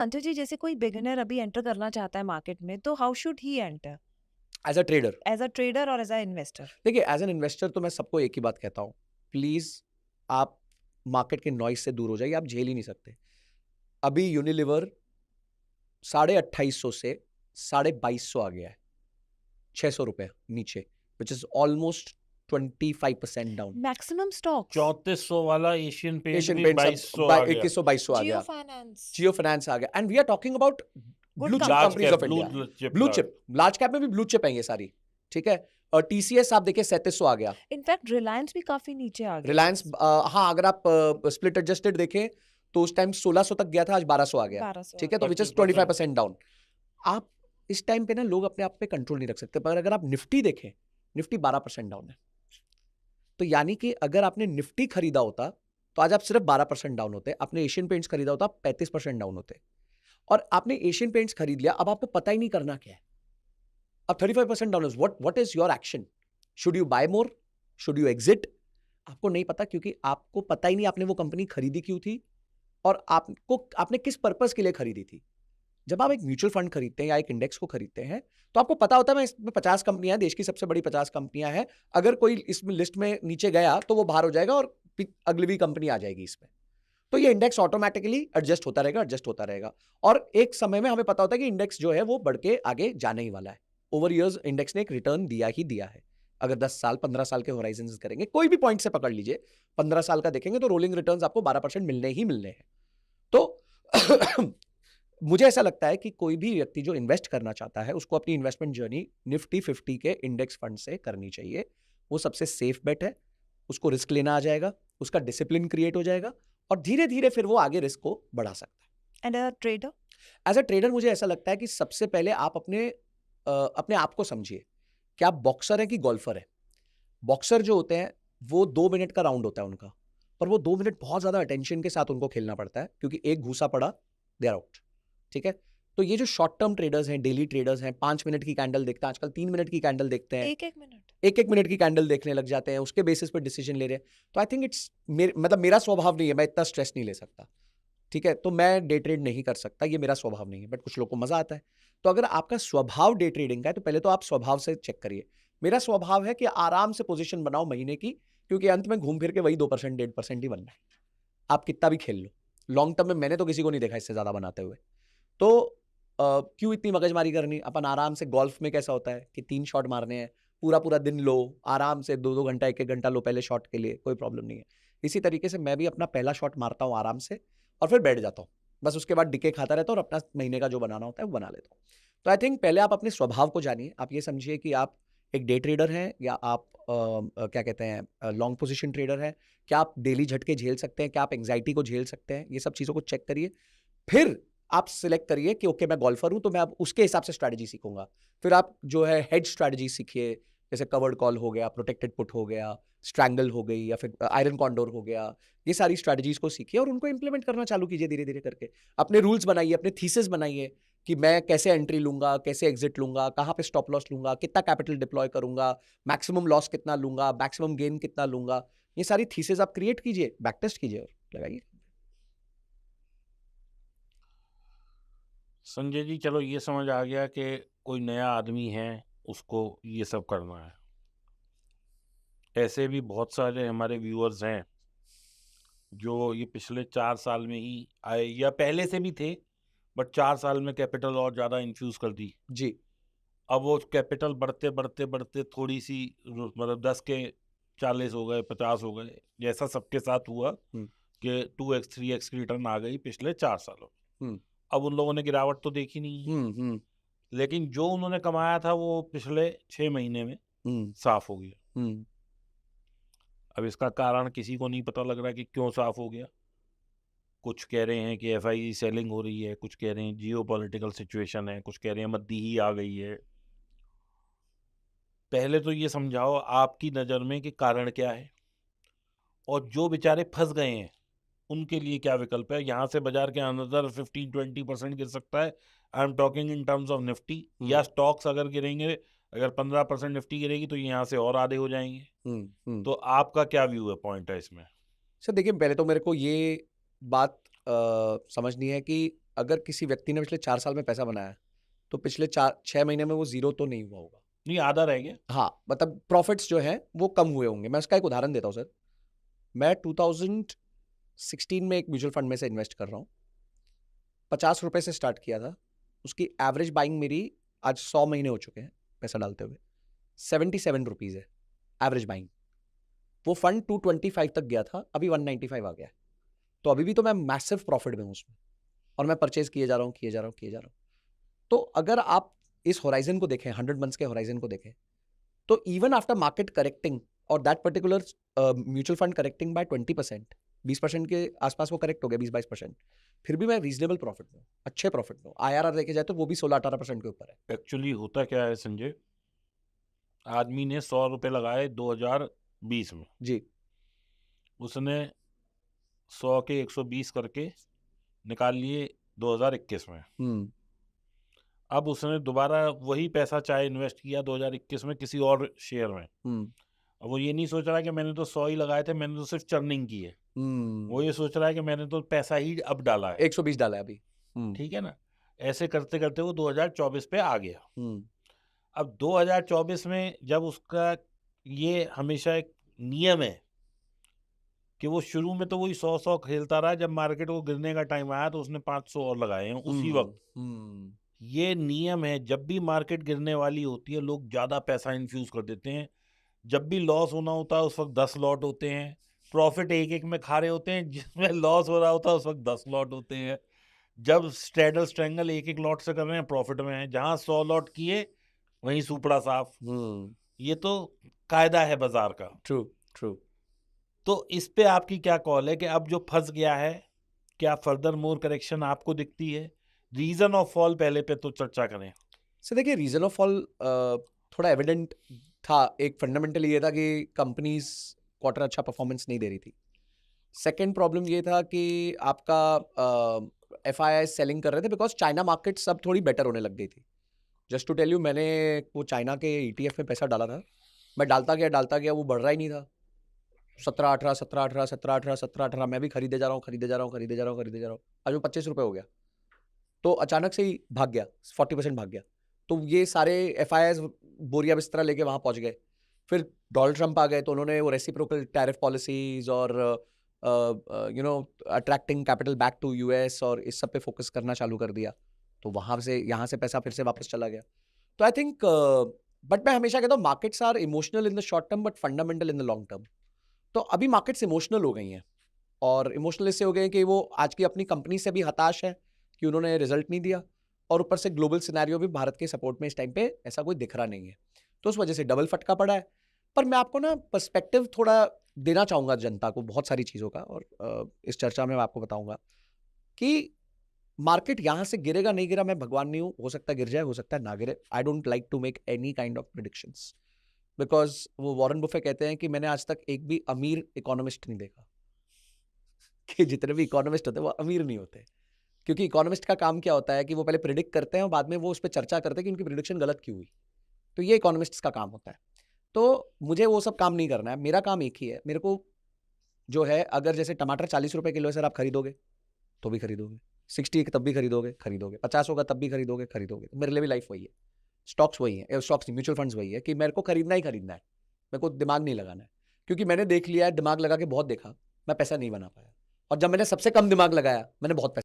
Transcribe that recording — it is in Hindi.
संजय जी, जैसे कोई बिगिनर अभी एंटर करना चाहता है मार्केट में, तो how should he enter as a trader. As a trader और एज अ इन्वेस्टर? देखिए, एज एन इन्वेस्टर तो मैं सबको एक ही बात कहता हूँ, प्लीज आप मार्केट के नॉइज से दूर हो जाइए। आप झेल ही नहीं सकते। अभी यूनिलीवर 2850 से 2250 आ गया है, 600 रुपए नीचे, which is almost 25% down. Maximum stocks? 3400 वाला एशियन पेंट एशियन भी पेंट्स अब 2200 आ गया। 2100 2200 आ जियो गया। फाइनेंस? जियो फाइनेंस आ गया, and we are talking about good blue chip large companies cap, of India. Blue chip, blue chip, large cap में भी ब्लू चिप है ये सारी, ठीक है। और टीसीएस आप देखिए 3700 आ गया। इनफैक्ट रिलायंस भी काफी नीचे आ गया। रिलायंस, हाँ, अगर आप स्प्लिट एडजस्टेड देखें तो उस टाइम 1600 तक गया था, आज 1200 आ गया, 1200 आ ठीक है। तो विच इज 25%। 25% डाउन। आप इस टाइम पे ना लोग अपने आप पे कंट्रोल नहीं रख सकते, पर अगर आप निफ्टी देखें, निफ्टी 12% डाउन है। तो यानी कि अगर आपने निफ्टी खरीदा होता तो आज आप सिर्फ 12% डाउन होते। आपने एशियन पेंट्स खरीदा होता 35% डाउन होते। और आपने एशियन पेंट्स खरीद लिया, अब आपको पता ही नहीं करना क्या है। अब 35% down, what is your action? Should you buy more? Should you exit? आपको नहीं पता, क्योंकि आपको पता ही नहीं आपने वो कंपनी खरीदी क्यों थी और आपने किस पर्पस के लिए खरीदी थी। जब आप एक म्यूचुअल फंड खरीदते हैं या एक इंडेक्स को खरीदते हैं, तो आपको पता होता है मैं इसमें 50 कंपनियां हैं, देश की सबसे बड़ी 50 कंपनियां हैं। अगर कोई इसमें लिस्ट में नीचे गया तो वो बाहर हो जाएगा और अगली भी कंपनी आ जाएगी इसमें। तो ये इंडेक्स ऑटोमेटिकली एडजस्ट होता रहेगा, एडजस्ट होता रहेगा। और एक समय में हमें पता होता है कि इंडेक्स जो है वो बढ़ के आगे जाने ही वाला है। ओवर ईयर्स इंडेक्स ने एक रिटर्न दिया ही दिया है। अगर 10 साल 15 साल के होराइजन करेंगे, कोई भी पॉइंट से पकड़ लीजिए, 15 साल का देखेंगे तो रोलिंग रिटर्न आपको 12% मिलने ही मिलने हैं। तो मुझे ऐसा लगता है कि कोई भी व्यक्ति जो इन्वेस्ट करना चाहता है, उसको अपनी इन्वेस्टमेंट जर्नी निफ्टी 50 के इंडेक्स फंड से करनी चाहिए। वो सबसे सेफ बेट है। उसको रिस्क लेना आ जाएगा, उसका डिसिप्लिन क्रिएट हो जाएगा, और धीरे धीरे फिर वो आगे रिस्क को बढ़ा सकता है। And as a trader? As a trader मुझे ऐसा लगता है कि सबसे पहले आप अपने आप को समझिए कि आप बॉक्सर हैं कि गोल्फर है। बॉक्सर जो होते हैं वो 2 मिनट का राउंड होता है उनका, पर वो 2 मिनट बहुत ज्यादा अटेंशन के साथ उनको खेलना पड़ता है, क्योंकि एक घूसा पड़ा, दे आर आउट, ठीक है। तो ये जो शॉर्ट टर्म ट्रेडर्स हैं, डेली ट्रेडर्स हैं, 5 मिनट की कैंडल देखते हैं, आजकल 3 मिनट की कैंडल देखते हैं, एक एक मिनट? एक एक मिनट की कैंडल देखने लग जाते हैं, उसके बेसिस पर डिसीजन ले रहे हैं। तो आई थिंक मतलब मेरा स्वभाव नहीं है, मैं इतना स्ट्रेस नहीं ले सकता, ठीक है। तो मैं डे ट्रेड नहीं कर सकता, ये मेरा स्वभाव नहीं है, बट कुछ लोगों को मजा आता है। तो अगर आपका स्वभाव डे ट्रेडिंग का है, तो पहले तो आप स्वभाव से चेक करिए। मेरा स्वभाव है कि आराम से पोजीशन बनाओ महीने की, क्योंकि अंत में घूम फिर के वही 2% 1.5% ही बनना है। आप कितना भी खेल लो, लॉन्ग टर्म में मैंने तो किसी को नहीं देखा इससे ज्यादा बनाते हुए। तो क्यों इतनी मगजमारी करनी? अपन आराम से, गोल्फ में कैसा होता है कि 3 शॉट मारने हैं, पूरा पूरा दिन लो आराम से, 2-2 घंटा 1-1 घंटा लो पहले शॉट के लिए, कोई प्रॉब्लम नहीं है। इसी तरीके से मैं भी अपना पहला शॉट मारता हूँ आराम से, और फिर बैठ जाता हूँ। बस उसके बाद डिके खाता रहता हूँ और अपना महीने का जो बनाना होता है वो बना लेता हूँ। तो आई थिंक पहले आप अपने स्वभाव को जानिए। आप ये समझिए कि आप एक डे ट्रेडर हैं या आप क्या कहते हैं, लॉन्ग पोजिशन ट्रेडर हैं। क्या आप डेली झटके झेल सकते हैं? क्या आप एंग्जाइटी को झेल सकते हैं? ये सब चीज़ों को चेक करिए। फिर आप सिलेक्ट करिए कि ओके मैं गोल्फर हूं, तो मैं अब उसके हिसाब से स्ट्रैटेजी सीखूंगा। फिर आप जो है हेड स्ट्रैटेजी सीखिए, जैसे कवर्ड कॉल हो गया, प्रोटेक्टेड पुट हो गया, स्ट्रैंगल हो गई, या फिर आयरन कॉन्डोर हो गया। ये सारी स्ट्रैटेजीज को सीखिए और उनको इंप्लीमेंट करना चालू कीजिए धीरे धीरे करके। अपने रूल्स बनाइए, अपने थीसिस बनाइए कि मैं कैसे एंट्री लूंगा, कैसे एग्जिट लूंगा, कहां पे स्टॉप लॉस लूंगा, कितना कैपिटल डिप्लॉय करूंगा, मैक्सिमम लॉस कितना लूंगा, मैक्सिमम गेन कितना लूंगा। ये सारी थीसिस आप क्रिएट कीजिए, बैक टेस्ट कीजिए और लगाइए। संजय जी, चलो ये समझ आ गया कि कोई नया आदमी है, उसको ये सब करना है। ऐसे भी बहुत सारे हमारे व्यूअर्स हैं जो ये पिछले 4 साल में ही आए या पहले से भी थे, बट 4 साल में कैपिटल और ज़्यादा इन्फ्यूज़ कर दी। जी। अब वो कैपिटल बढ़ते बढ़ते बढ़ते थोड़ी सी मतलब 10 के 40 हो गए, 50 हो गए, जैसा सबके साथ हुआ कि 2x 3x की रिटर्न आ गई पिछले 4 सालों में। अब उन लोगों ने गिरावट तो देखी नहीं है, लेकिन जो उन्होंने कमाया था वो पिछले 6 महीने में साफ हो गया। अब इसका कारण किसी को नहीं पता लग रहा कि क्यों साफ हो गया। कुछ कह रहे हैं कि एफआईजी सेलिंग हो रही है, कुछ कह रहे हैं जियो पॉलिटिकल सिचुएशन है, कुछ कह रहे हैं मद्दी ही आ गई है। पहले तो ये समझाओ आपकी नज़र में कि कारण क्या है, और जो बेचारे फंस गए हैं उनके लिए क्या विकल्प है। यहाँ से बाजार के अंदर 15-20% गिर सकता है। I am talking in terms of Nifty, या स्टॉक्स अगर गिरेंगे, अगर 15% निफ्टी गिरेगी तो यहाँ से और आधे हो जाएंगे। तो आपका क्या व्यू है, पॉइंट है इसमें? सर देखिए, पहले तो मेरे को ये बात समझनी है कि अगर किसी व्यक्ति ने पिछले 4 साल में पैसा बनाया तो पिछले 6 महीने में वो जीरो तो नहीं हुआ होगा। नहीं, आधा रह गया। हाँ, मतलब प्रॉफिट्स जो हैं वो कम हुए होंगे। मैं उसका एक उदाहरण देता हूँ सर। मैं 2016 में एक म्यूचुअल फंड में से इन्वेस्ट कर रहा हूँ। 50 रुपए से स्टार्ट किया था। उसकी एवरेज बाइंग मेरी आज 100 महीने हो चुके हैं पैसा डालते हुए, 77 रुपीज़ है एवरेज बाइंग। वो फंड 225 तक गया था, अभी 195 आ गया है। तो अभी भी तो मैं मैसिव प्रॉफिट में हूँ उसमें, और मैं परचेज किए जा रहा हूँ। तो अगर आप इस होराइजन को देखें, 100 मंथ्स के होराइजन को देखें, तो इवन आफ्टर मार्केट करेक्टिंग और that particular mutual fund correcting by 20%, 20% के आसपास वो करेक्ट हो गया, 20-22%, फिर भी मैं रीजनेबल प्रॉफिट में हूँ, अच्छे प्रॉफिट में हूँ। IRR देखे जाए तो वो भी 16-18% के ऊपर है। एक्चुअली होता क्या है संजय, आदमी ने 100 रुपए लगाए 2020 में, जी, उसने 100 के 120 करके निकाल लिए 2021 में। अब उसने दोबारा वही पैसा चाहे इन्वेस्ट किया 2021 में किसी और शेयर में। अब वो ये नहीं सोच रहा कि मैंने तो 100 ही लगाए थे, मैंने तो सिर्फ चर्निंग की है। वो ये सोच रहा है कि मैंने तो पैसा ही अब डाला है, 120 डाला है अभी। ठीक है ना। ऐसे करते करते वो 2024 पे आ गया। अब 2024 में जब उसका ये हमेशा एक नियम है कि वो शुरू में तो वही 100 खेलता रहा, जब मार्केट को गिरने का टाइम आया तो उसने 500 और लगाए हैं उसी वक्त। ये नियम है, जब भी मार्केट गिरने वाली होती है लोग ज्यादा पैसा इन्फ्यूज कर देते हैं। जब भी लॉस होना होता है उस वक्त 10 लॉट होते हैं, प्रॉफिट एक एक में खा रहे होते हैं। जिसमें लॉस हो रहा होता है उस वक्त 10 लॉट होते हैं। जब स्ट्रेडल स्ट्रेंगल एक एक लॉट से कर रहे हैं प्रॉफिट में हैं, जहां 100 लॉट किए वहीं सुपड़ा साफ। ये तो कायदा है बाजार का। ट्रू। तो इस पे आपकी क्या कॉल है कि अब जो फंस गया है, क्या फर्दर मोर करेक्शन आपको दिखती है? रीजन ऑफ फॉल पहले पे तो चर्चा करें। सर देखिए, रीजन ऑफ फॉल थोड़ा एविडेंट था। एक फंडामेंटल ये था कि कंपनीज क्वार्टर अच्छा परफॉर्मेंस नहीं दे रही थी। सेकेंड प्रॉब्लम ये था कि आपका FII सेलिंग कर रहे थे बिकॉज चाइना मार्केट सब थोड़ी बेटर होने लग गई थी। जस्ट टू टेल यू, मैंने वो चाइना के ETF में पैसा डाला था। मैं डालता गया, वो बढ़ रहा ही नहीं था। 17-18 मैं भी खरीदे जा रहा हूँ। आज वो 25 रुपये हो गया, तो अचानक से ही भाग गया, 40% भाग गया। तो ये सारे FIIs बोरिया बिस्तरा लेके वहाँ पहुँच गए। फिर डोनाल्ड ट्रंप आ गए तो उन्होंने वो रेसिप्रोकल टैरिफ पॉलिसीज और attracting capital back to US और इस सब पे फोकस करना चालू कर दिया। तो वहाँ से यहाँ से पैसा फिर से वापस चला गया। तो आई थिंक, बट मैं हमेशा कहता हूँ markets are emotional in the short term but fundamental in the long term. तो अभी मार्केट्स इमोशनल हो गई हैं, और इमोशनल इससे हो गए हैं कि वो आज की अपनी कंपनी से भी हताश है कि उन्होंने रिजल्ट नहीं दिया, और ऊपर से ग्लोबल सिनेरियो भी भारत के सपोर्ट में इस टाइम पे ऐसा कोई दिख रहा नहीं है। तो उस वजह से डबल फटका पड़ा है। पर मैं आपको ना पर्सपेक्टिव थोड़ा देना चाहूँगा जनता को बहुत सारी चीज़ों का, और इस चर्चा में मैं आपको बताऊँगा कि मार्केट यहाँ से गिरेगा नहीं गिरा, मैं भगवान नहीं हूँ, हो सकता है गिर जाए, हो सकता है ना गिरे। I don't like to make any kind of predictions, because वो वॉरेन बुफे कहते हैं कि मैंने आज तक एक भी अमीर इकोनॉमिस्ट नहीं देखा। कि जितने भी इकोनॉमिस्ट होते हैं वो अमीर नहीं होते, क्योंकि इकोनॉमिस्ट का काम क्या होता है कि वो पहले प्रिडिक्ट करते हैं और बाद में वो उस पर चर्चा करते हैं कि उनकी प्रिडिक्शन गलत क्यों हुई। तो ये इकोनॉमिस्ट का काम होता है। तो मुझे वो सब काम नहीं करना है। मेरा काम एक ही है, मेरे को जो है, अगर जैसे टमाटर 40 रुपए किलो है सर, आप खरीदोगे तो भी खरीदोगे, 60 तब भी खरीदोगे, 50 होगा तब भी खरीदोगे। तो मेरे लिए भी लाइफ वही है, स्टॉक्स वही है, स्टॉक्स म्यूचुअल फंड्स वही है कि मेरे को खरीदना ही खरीदना है, मेरे को दिमाग नहीं लगाना है। क्योंकि मैंने देख लिया है, दिमाग लगा के बहुत देखा, मैं पैसा नहीं बना पाया। और जब मैंने सबसे कम दिमाग लगाया, मैंने बहुत पैसा